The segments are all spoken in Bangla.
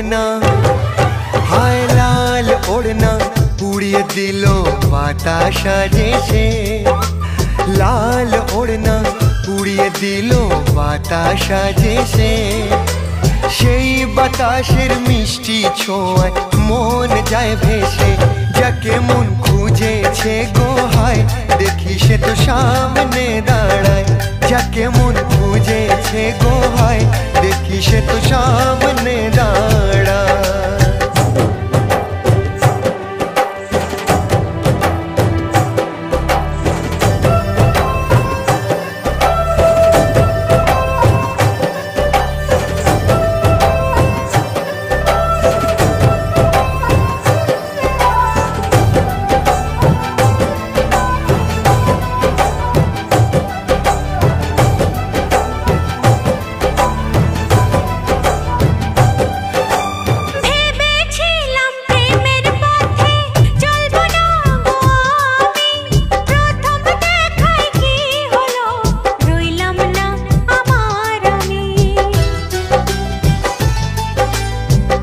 ओढ़ना, हाय लाल ओढ़ना उड़िए दिलो बाताशा जैसे। लाल ओढ़ना उड़िए दिलो बाताशा जैसे। সেই বাতাসের মিষ্টি ছোঁয়ায় মন যায় ভেসে। যাকে মন খুঁজেছে গো হায় দেখি সে তো সামনে দাঁড়ায়। যাকে মন খুঁজেছে গো হায় দেখি সে তো সামনে দাঁড়ায়।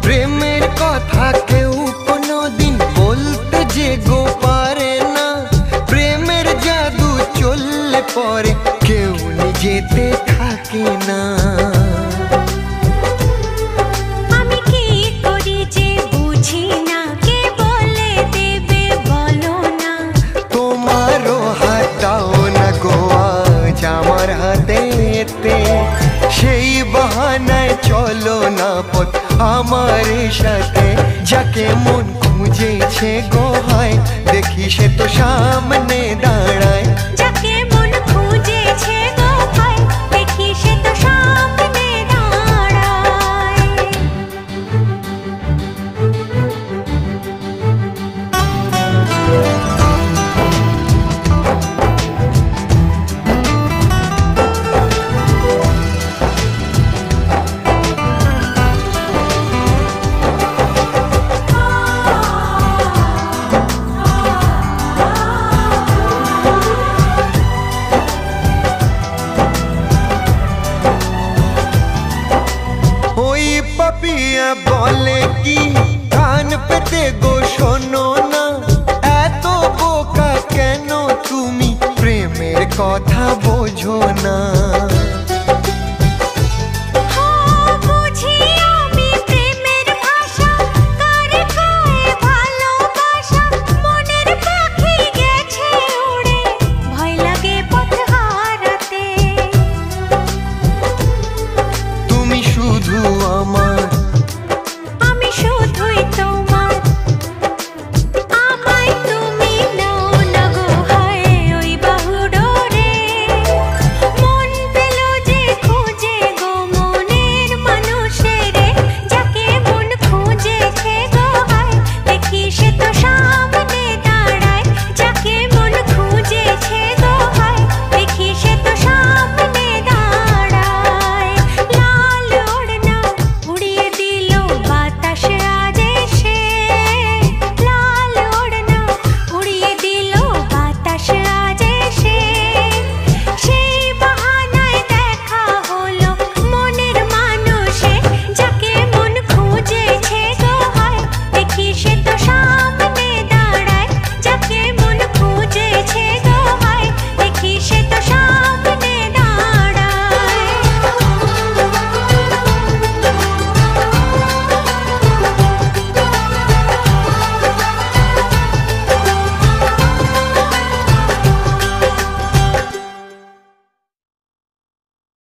প্রেমের কথা কেউ কোনোদিন বলতে যে গো পারে না। প্রেমের জাদু চললে পরে কেউ নিজেতে থাকে না। আমি কি করি যে বুঝি না, কে বলে দেবে বলো না। তোমারও হাতাও না গো আজ আমার হাতেতে। সেই বাহানায় চলো না পথ আমার সাথে। যাকে মন খুঁজেছে গো হায় দেখি সে তো সামনে দাঁড়ায়।